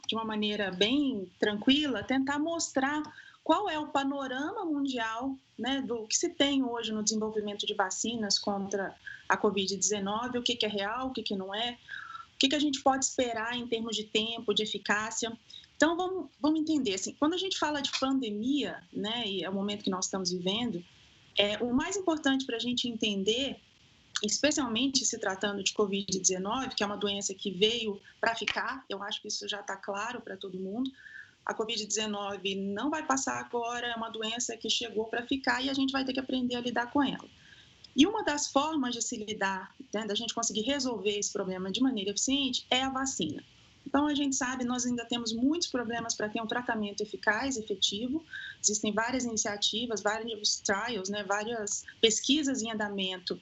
de uma maneira bem tranquila, tentar mostrar qual é o panorama mundial, né, do que se tem hoje no desenvolvimento de vacinas contra a Covid-19, o que é real, o que não é, o que a gente pode esperar em termos de tempo, de eficácia. Então, vamos entender, assim, quando a gente fala de pandemia, né, e é o momento que nós estamos vivendo, o mais importante para a gente entender, especialmente se tratando de Covid-19, que é uma doença que veio para ficar, eu acho que isso já está claro para todo mundo. A Covid-19 não vai passar agora, é uma doença que chegou para ficar e a gente vai ter que aprender a lidar com ela. E uma das formas de se lidar, né, da gente conseguir resolver esse problema de maneira eficiente, é a vacina. Então, a gente sabe, nós ainda temos muitos problemas para ter um tratamento eficaz, efetivo. Existem várias iniciativas, vários trials, né, várias pesquisas em andamento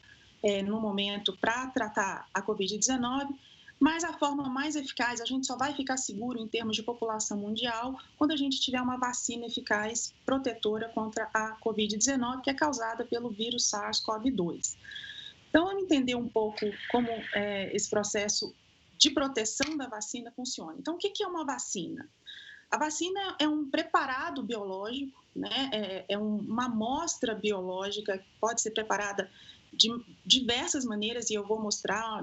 no momento para tratar a Covid-19, mas a forma mais eficaz, a gente só vai ficar seguro em termos de população mundial quando a gente tiver uma vacina eficaz protetora contra a Covid-19, que é causada pelo vírus SARS-CoV-2. Então, vamos entender um pouco como esse processo de proteção da vacina funciona. Então, o que é uma vacina? A vacina é um preparado biológico, né? É uma amostra biológica que pode ser preparada de diversas maneiras, e eu vou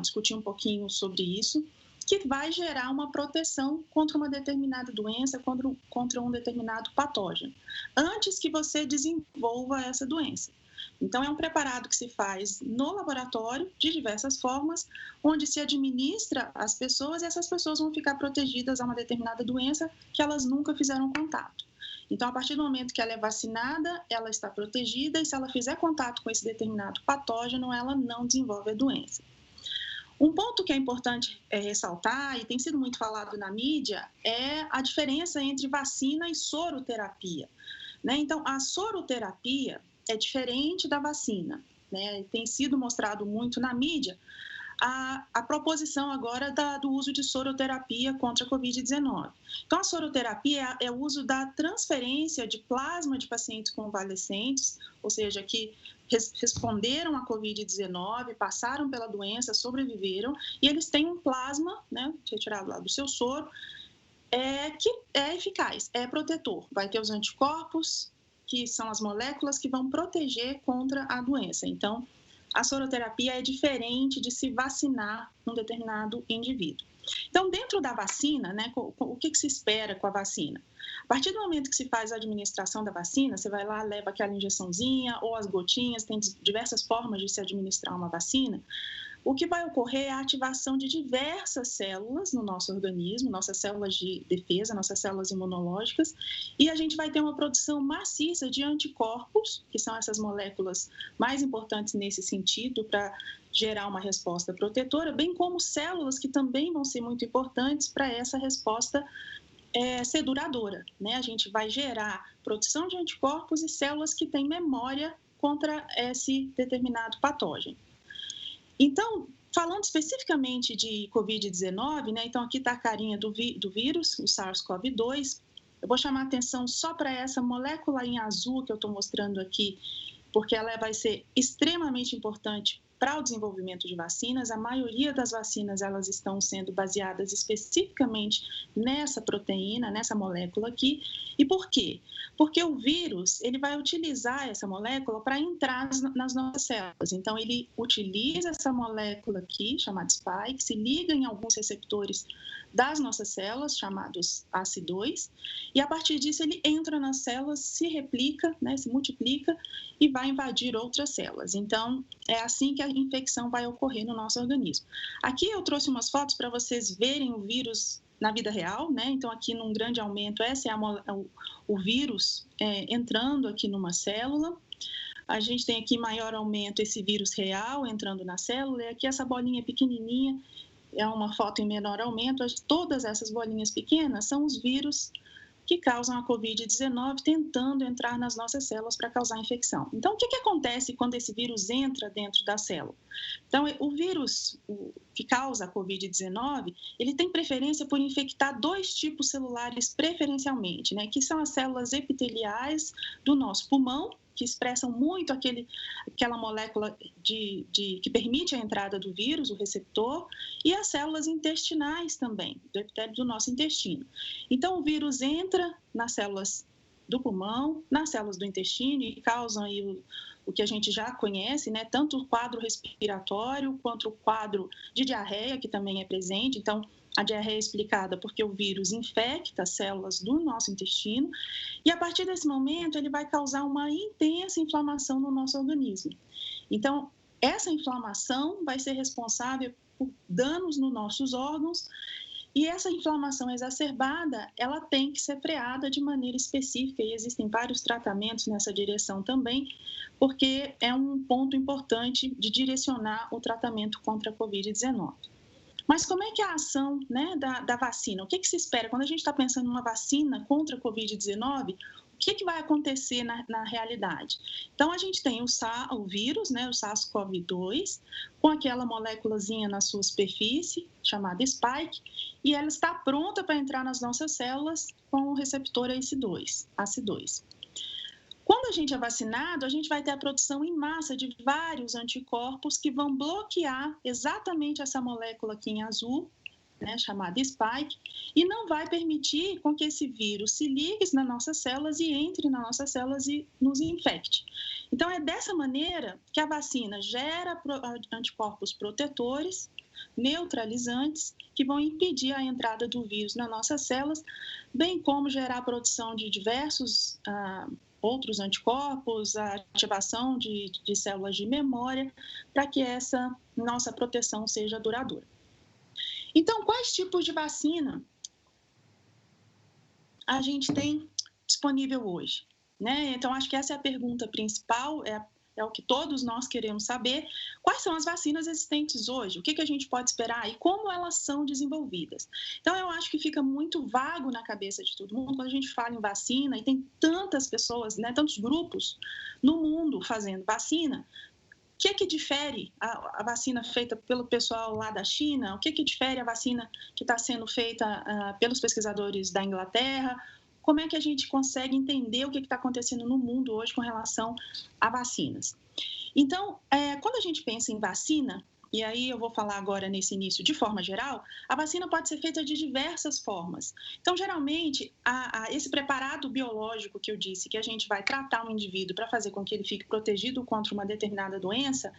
discutir um pouquinho sobre isso, que vai gerar uma proteção contra uma determinada doença, contra um determinado patógeno, antes que você desenvolva essa doença. Então, é um preparado que se faz no laboratório, de diversas formas, onde se administra às pessoas e essas pessoas vão ficar protegidas a uma determinada doença que elas nunca fizeram contato. Então, a partir do momento que ela é vacinada, ela está protegida e se ela fizer contato com esse determinado patógeno, ela não desenvolve a doença. Um ponto que é importante ressaltar, e tem sido muito falado na mídia, é a diferença entre vacina e soroterapia, né? Então, a soroterapia é diferente da vacina, né? Tem sido mostrado muito na mídia a proposição agora do uso de soroterapia contra a Covid-19. Então, a soroterapia é o uso da transferência de plasma de pacientes convalescentes, ou seja, que responderam à Covid-19, passaram pela doença, sobreviveram, e eles têm um plasma, né, retirado lá do seu soro, que é eficaz, é protetor. Vai ter os anticorpos, que são as moléculas que vão proteger contra a doença. Então, a soroterapia é diferente de se vacinar um determinado indivíduo. Então, dentro da vacina, né, o que se espera com a vacina? A partir do momento que se faz a administração da vacina, você vai lá, leva aquela injeçãozinha ou as gotinhas, tem diversas formas de se administrar uma vacina. O que vai ocorrer é a ativação de diversas células no nosso organismo, nossas células de defesa, nossas células imunológicas, e a gente vai ter uma produção maciça de anticorpos, que são essas moléculas mais importantes nesse sentido para gerar uma resposta protetora, bem como células que também vão ser muito importantes para essa resposta ser duradoura, né? A gente vai gerar produção de anticorpos e células que têm memória contra esse determinado patógeno. Então, falando especificamente de Covid-19, né, então aqui está a carinha do vírus, o SARS-CoV-2. Eu vou chamar a atenção só para essa molécula em azul que eu estou mostrando aqui, porque ela vai ser extremamente importante para o desenvolvimento de vacinas. A maioria das vacinas, elas estão sendo baseadas especificamente nessa proteína, nessa molécula aqui. E por quê? Porque o vírus, ele vai utilizar essa molécula para entrar nas nossas células. Então, ele utiliza essa molécula aqui, chamada spike, se liga em alguns receptores das nossas células, chamados ACE2, e a partir disso ele entra nas células, se replica, né, se multiplica e vai invadir outras células. Então, é assim que a infecção vai ocorrer no nosso organismo. Aqui eu trouxe umas fotos para vocês verem o vírus na vida real, né? Então, aqui num grande aumento, esse é o vírus entrando aqui numa célula. A gente tem aqui maior aumento esse vírus real entrando na célula, e aqui essa bolinha pequenininha é uma foto em menor aumento. Todas essas bolinhas pequenas são os vírus que causam a Covid-19 tentando entrar nas nossas células para causar infecção. Então, o que acontece quando esse vírus entra dentro da célula? Então, o vírus que causa a Covid-19, ele tem preferência por infectar dois tipos celulares preferencialmente, né, que são as células epiteliais do nosso pulmão, que expressam muito aquela molécula que permite a entrada do vírus, o receptor, e as células intestinais também, do epitélio do nosso intestino. Então, o vírus entra nas células do pulmão, nas células do intestino e causam aí o que a gente já conhece, né? Tanto o quadro respiratório quanto o quadro de diarreia, que também é presente. Então, a diarreia é explicada porque o vírus infecta as células do nosso intestino e, a partir desse momento, ele vai causar uma intensa inflamação no nosso organismo. Então, essa inflamação vai ser responsável por danos nos nossos órgãos e essa inflamação exacerbada, ela tem que ser freada de maneira específica e existem vários tratamentos nessa direção também, porque é um ponto importante de direcionar o tratamento contra a Covid-19. Mas como é que é a ação, né, da vacina? O que se espera? Quando a gente está pensando em uma vacina contra a Covid-19, o que vai acontecer na realidade? Então, a gente tem o vírus, né, o SARS-CoV-2, com aquela moléculazinha na sua superfície, chamada spike, e ela está pronta para entrar nas nossas células com o receptor ACE2. Quando a gente é vacinado, a gente vai ter a produção em massa de vários anticorpos que vão bloquear exatamente essa molécula aqui em azul, né, chamada spike, e não vai permitir com que esse vírus se ligue nas nossas células e entre nas nossas células e nos infecte. Então, é dessa maneira que a vacina gera anticorpos protetores, neutralizantes, que vão impedir a entrada do vírus nas nossas células, bem como gerar a produção de diversos outros anticorpos, a ativação de células de memória, para que essa nossa proteção seja duradoura. Então, quais tipos de vacina a gente tem disponível hoje, né? Então, acho que essa é a pergunta principal, é o que todos nós queremos saber. Quais são as vacinas existentes hoje? O que a gente pode esperar e como elas são desenvolvidas? Então, eu acho que fica muito vago na cabeça de todo mundo quando a gente fala em vacina e tem tantas pessoas, né, tantos grupos no mundo fazendo vacina. O que difere a vacina feita pelo pessoal lá da China? O que difere a vacina que está sendo feita pelos pesquisadores da Inglaterra? Como é que a gente consegue entender o que está acontecendo no mundo hoje com relação a vacinas? Então, quando a gente pensa em vacina, e aí eu vou falar agora nesse início de forma geral, a vacina pode ser feita de diversas formas. Então, geralmente, esse preparado biológico que eu disse, que a gente vai tratar um indivíduo para fazer com que ele fique protegido contra uma determinada doença,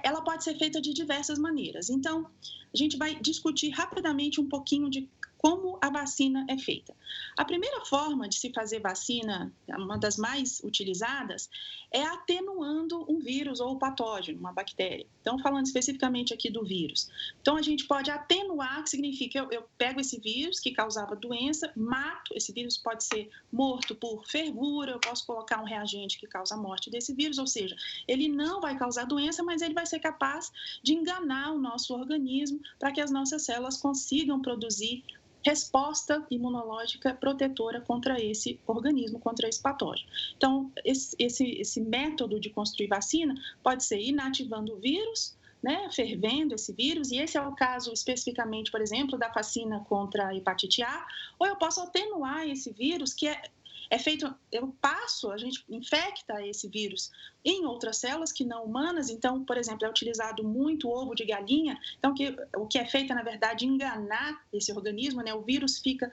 ela pode ser feita de diversas maneiras. Então, a gente vai discutir rapidamente um pouquinho de como a vacina é feita. A primeira forma de se fazer vacina, uma das mais utilizadas, é atenuando um vírus ou patógeno, uma bactéria. Então, falando especificamente aqui do vírus. Então, a gente pode atenuar, que significa eu pego esse vírus que causava doença, mato, esse vírus pode ser morto por fervura, eu posso colocar um reagente que causa a morte desse vírus, ou seja, ele não vai causar doença, mas ele vai ser capaz de enganar o nosso organismo para que as nossas células consigam produzir resposta imunológica protetora contra esse organismo, contra esse patógeno. Então, esse método de construir vacina pode ser inativando o vírus, né, fervendo esse vírus, e esse é o caso especificamente, por exemplo, da vacina contra a hepatite A, ou eu posso atenuar esse vírus, que é feito, a gente infecta esse vírus em outras células que não humanas, então, por exemplo, é utilizado muito ovo de galinha, então o que é feito, na verdade, enganar esse organismo, né, o vírus fica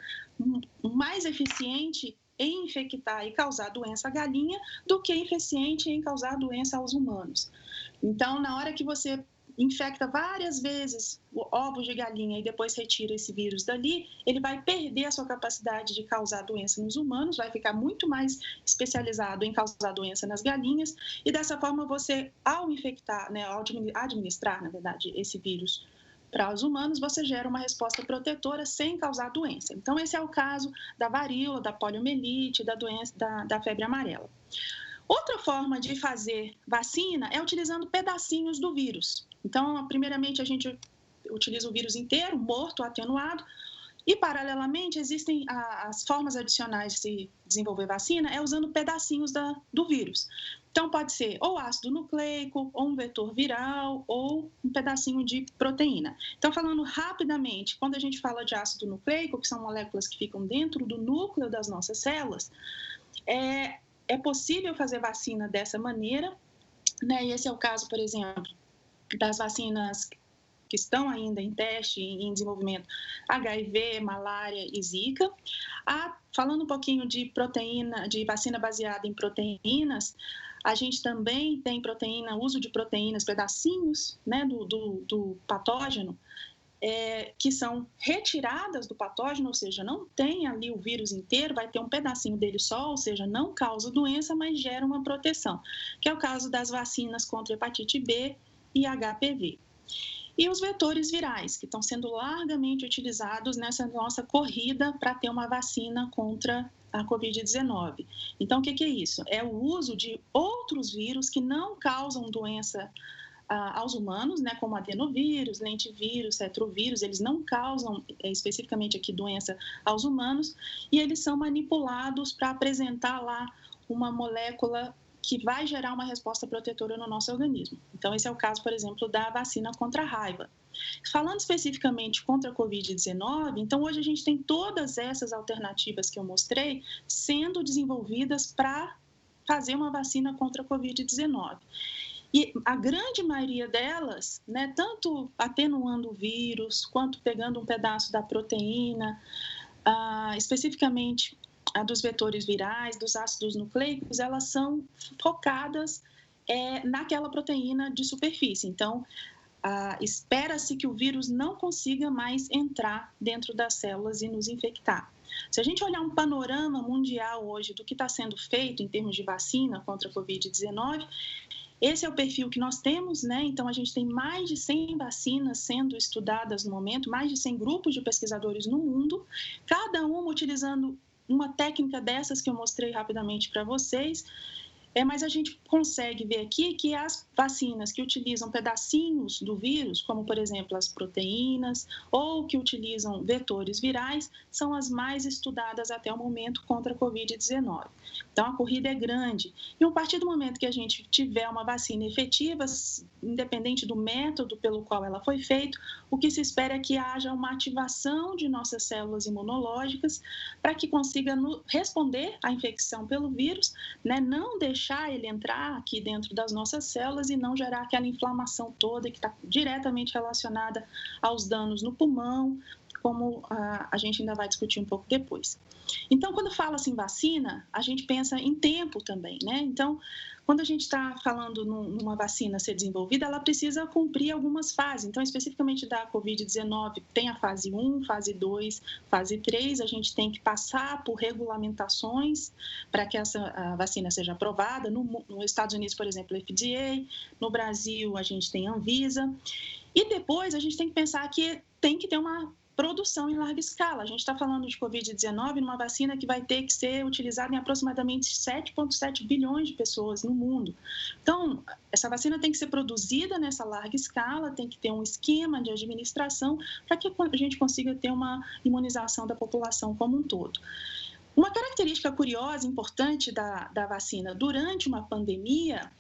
mais eficiente em infectar e causar doença à galinha do que eficiente em causar doença aos humanos. Então, na hora que você infecta várias vezes ovos de galinha e depois retira esse vírus dali, ele vai perder a sua capacidade de causar doença nos humanos, vai ficar muito mais especializado em causar doença nas galinhas, e dessa forma você, ao infectar, né, ao administrar, na verdade, esse vírus para os humanos, você gera uma resposta protetora sem causar doença. Então, esse é o caso da varíola, da poliomielite, da doença da febre amarela. Outra forma de fazer vacina é utilizando pedacinhos do vírus. Então, primeiramente, a gente utiliza o vírus inteiro, morto, atenuado, e, paralelamente, existem as formas adicionais de se desenvolver vacina, usando pedacinhos do vírus. Então, pode ser ou ácido nucleico, ou um vetor viral, ou um pedacinho de proteína. Então, falando rapidamente, quando a gente fala de ácido nucleico, que são moléculas que ficam dentro do núcleo das nossas células, é possível fazer vacina dessa maneira, né? E esse é o caso, por exemplo, das vacinas que estão ainda em teste, em desenvolvimento, HIV, malária e Zika. Falando um pouquinho de proteína, de vacina baseada em proteínas, a gente também tem uso de proteínas, pedacinhos, né, do patógeno, que são retiradas do patógeno, ou seja, não tem ali o vírus inteiro, vai ter um pedacinho dele só, ou seja, não causa doença, mas gera uma proteção, que é o caso das vacinas contra hepatite B e HPV. E os vetores virais, que estão sendo largamente utilizados nessa nossa corrida para ter uma vacina contra a Covid-19. Então, o que é isso? É o uso de outros vírus que não causam doença aos humanos, né, como adenovírus, lentivírus, retrovírus, eles não causam especificamente aqui doença aos humanos, e eles são manipulados para apresentar lá uma molécula que vai gerar uma resposta protetora no nosso organismo. Então, esse é o caso, por exemplo, da vacina contra a raiva. Falando especificamente contra a Covid-19, então hoje a gente tem todas essas alternativas que eu mostrei sendo desenvolvidas para fazer uma vacina contra a Covid-19. E a grande maioria delas, né, tanto atenuando o vírus, quanto pegando um pedaço da proteína, especificamente a dos vetores virais, dos ácidos nucleicos, elas são focadas naquela proteína de superfície. Então, espera-se que o vírus não consiga mais entrar dentro das células e nos infectar. Se a gente olhar um panorama mundial hoje do que está sendo feito em termos de vacina contra a Covid-19, esse é o perfil que nós temos, né? Então, a gente tem mais de 100 vacinas sendo estudadas no momento, mais de 100 grupos de pesquisadores no mundo, cada uma utilizando uma técnica dessas que eu mostrei rapidamente para vocês. Mas a gente consegue ver aqui que as vacinas que utilizam pedacinhos do vírus, como, por exemplo, as proteínas, ou que utilizam vetores virais, são as mais estudadas até o momento contra a Covid-19. Então, a corrida é grande. E a partir do momento que a gente tiver uma vacina efetiva, independente do método pelo qual ela foi feita, o que se espera é que haja uma ativação de nossas células imunológicas para que consiga responder à infecção pelo vírus, né? Não deixar ele entrar aqui dentro das nossas células e não gerar aquela inflamação toda que está diretamente relacionada aos danos no pulmão, como a gente ainda vai discutir um pouco depois. Então, quando fala-se em vacina, a gente pensa em tempo também, né? Então, quando a gente está falando numa vacina ser desenvolvida, ela precisa cumprir algumas fases. Então, especificamente da Covid-19, tem a fase 1, fase 2, fase 3. A gente tem que passar por regulamentações para que essa vacina seja aprovada. Nos Estados Unidos, por exemplo, FDA. No Brasil, a gente tem a Anvisa. E depois, a gente tem que pensar que tem que ter uma produção em larga escala. A gente está falando de Covid-19 numa vacina que vai ter que ser utilizada em aproximadamente 7,7 bilhões de pessoas no mundo. Então, essa vacina tem que ser produzida nessa larga escala, tem que ter um esquema de administração para que a gente consiga ter uma imunização da população como um todo. Uma característica curiosa, importante da vacina durante uma pandemia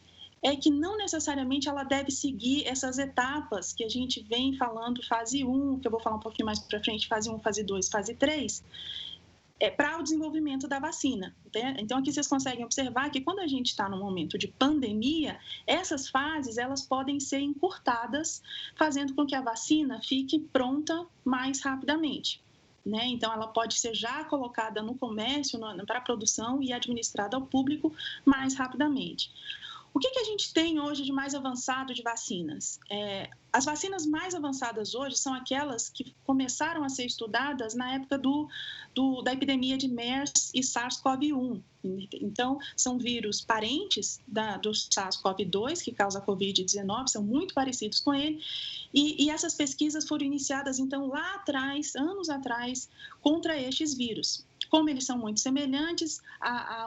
é que não necessariamente ela deve seguir essas etapas que a gente vem falando, fase 1, que eu vou falar um pouquinho mais para frente, fase 1, fase 2, fase 3, para o desenvolvimento da vacina. Né? Então, aqui vocês conseguem observar que quando a gente está num momento de pandemia, essas fases elas podem ser encurtadas, fazendo com que a vacina fique pronta mais rapidamente. Né? Então, ela pode ser já colocada no comércio, para a produção e administrada ao público mais rapidamente. O que a gente tem hoje de mais avançado de vacinas? As vacinas mais avançadas hoje são aquelas que começaram a ser estudadas na época da epidemia de MERS e SARS-CoV-1. Então, são vírus parentes do SARS-CoV-2, que causa a Covid-19, são muito parecidos com ele. E essas pesquisas foram iniciadas, então, lá atrás, anos atrás, contra estes vírus. Como eles são muito semelhantes,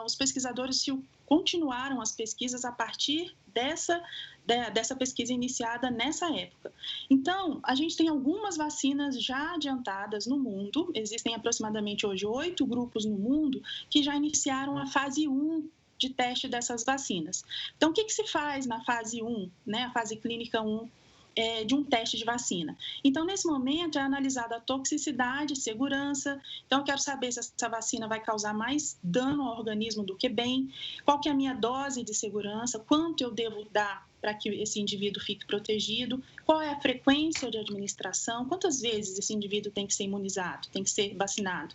os pesquisadores continuaram as pesquisas a partir dessa pesquisa iniciada nessa época. Então, a gente tem algumas vacinas já adiantadas no mundo, existem aproximadamente hoje 8 grupos no mundo que já iniciaram a fase 1 de teste dessas vacinas. Então, o que se faz na fase 1, né, a fase clínica 1 de um teste de vacina. Então, nesse momento, é analisada a toxicidade, segurança. Então, eu quero saber se essa vacina vai causar mais dano ao organismo do que bem, qual que é a minha dose de segurança, quanto eu devo dar para que esse indivíduo fique protegido, qual é a frequência de administração, quantas vezes esse indivíduo tem que ser imunizado, tem que ser vacinado,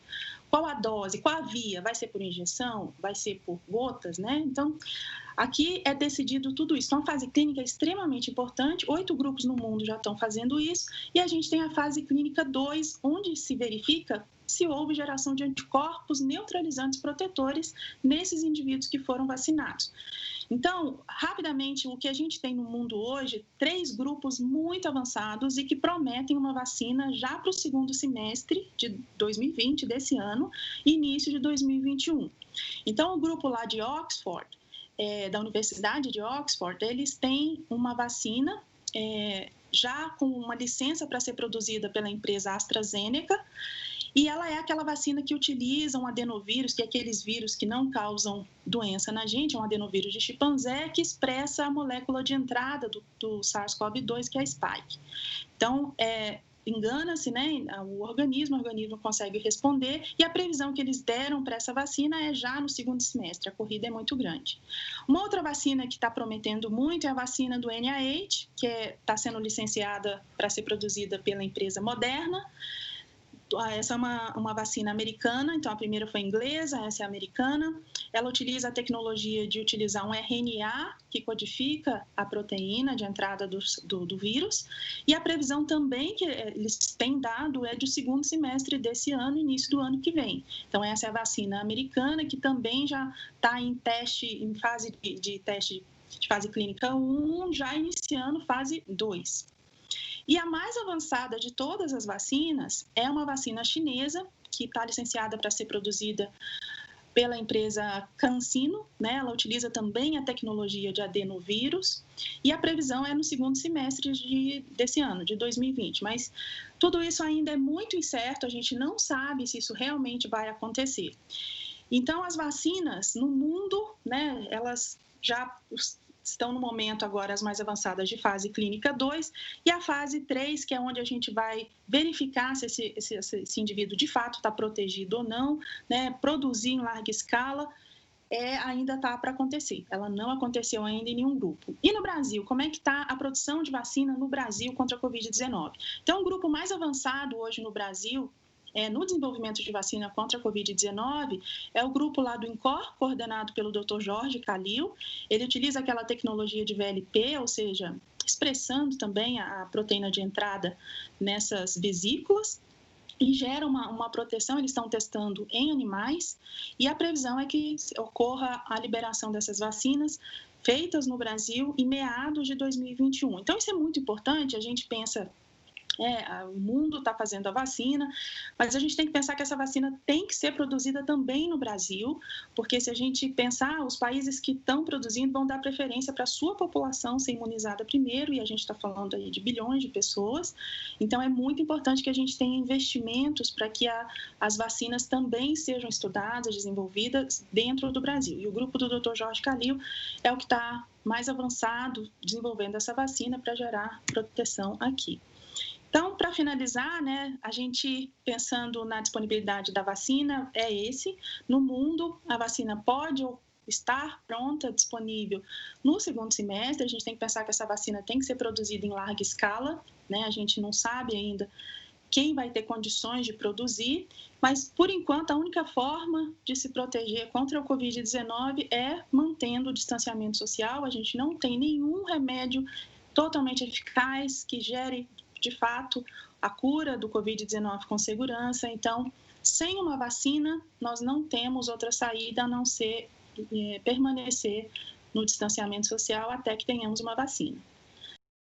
qual a dose, qual a via, vai ser por injeção, vai ser por gotas, né? Então, aqui é decidido tudo isso. Então, a fase clínica é extremamente importante, 8 grupos no mundo já estão fazendo isso, e a gente tem a fase clínica 2, onde se verifica se houve geração de anticorpos neutralizantes protetores nesses indivíduos que foram vacinados. Então, rapidamente, o que a gente tem no mundo hoje, 3 grupos muito avançados e que prometem uma vacina já para o segundo semestre de 2020, desse ano, e início de 2021. Então, o grupo lá de Oxford, da Universidade de Oxford, eles têm uma vacina já com uma licença para ser produzida pela empresa AstraZeneca, e ela é aquela vacina que utiliza um adenovírus, que é aqueles vírus que não causam doença na gente, é um adenovírus de chimpanzé que expressa a molécula de entrada do SARS-CoV-2, que é a spike. Então, engana-se, né, o organismo consegue responder, e a previsão que eles deram para essa vacina é já no segundo semestre, a corrida é muito grande. Uma outra vacina que está prometendo muito é a vacina do NIH, que está sendo licenciada para ser produzida pela empresa Moderna. Essa é uma vacina americana, então a primeira foi inglesa, essa é americana. Ela utiliza a tecnologia de utilizar um RNA que codifica a proteína de entrada do vírus, e a previsão também que eles têm dado é do segundo semestre desse ano, início do ano que vem. Então essa é a vacina americana, que também já está em fase de teste de fase clínica 1, já iniciando fase 2. E a mais avançada de todas as vacinas é uma vacina chinesa, que está licenciada para ser produzida pela empresa CanSino, né? Ela utiliza também a tecnologia de adenovírus, e a previsão é no segundo semestre desse ano, de 2020. Mas tudo isso ainda é muito incerto, a gente não sabe se isso realmente vai acontecer. Então, as vacinas no mundo, né, elas já estão no momento agora as mais avançadas de fase clínica 2, e a fase 3, que é onde a gente vai verificar se esse indivíduo de fato está protegido ou não, né, produzir em larga escala, ainda está para acontecer. Ela não aconteceu ainda em nenhum grupo. E no Brasil, como é que está a produção de vacina no Brasil contra a Covid-19? Então, o grupo mais avançado hoje no Brasil, no desenvolvimento de vacina contra a Covid-19, é o grupo lá do INCOR, coordenado pelo Dr. Jorge Calil. Ele utiliza aquela tecnologia de VLP, ou seja, expressando também a proteína de entrada nessas vesículas, e gera uma proteção. Eles estão testando em animais, e a previsão é que ocorra a liberação dessas vacinas feitas no Brasil em meados de 2021. Então, isso é muito importante. A gente pensa, o mundo está fazendo a vacina, mas a gente tem que pensar que essa vacina tem que ser produzida também no Brasil, porque se a gente pensar, os países que estão produzindo vão dar preferência para a sua população ser imunizada primeiro, e a gente está falando aí de bilhões de pessoas. Então, é muito importante que a gente tenha investimentos para que as vacinas também sejam estudadas, desenvolvidas dentro do Brasil. E o grupo do Dr. Jorge Calil é o que está mais avançado desenvolvendo essa vacina para gerar proteção aqui. Então, para finalizar, né, a gente pensando na disponibilidade da vacina, no mundo, a vacina pode estar pronta, disponível no segundo semestre. A gente tem que pensar que essa vacina tem que ser produzida em larga escala, né? A gente não sabe ainda quem vai ter condições de produzir, mas, por enquanto, a única forma de se proteger contra o Covid-19 é mantendo o distanciamento social. A gente não tem nenhum remédio totalmente eficaz que gere, de fato, a cura do Covid-19 com segurança. Então, sem uma vacina, nós não temos outra saída a não ser permanecer no distanciamento social até que tenhamos uma vacina.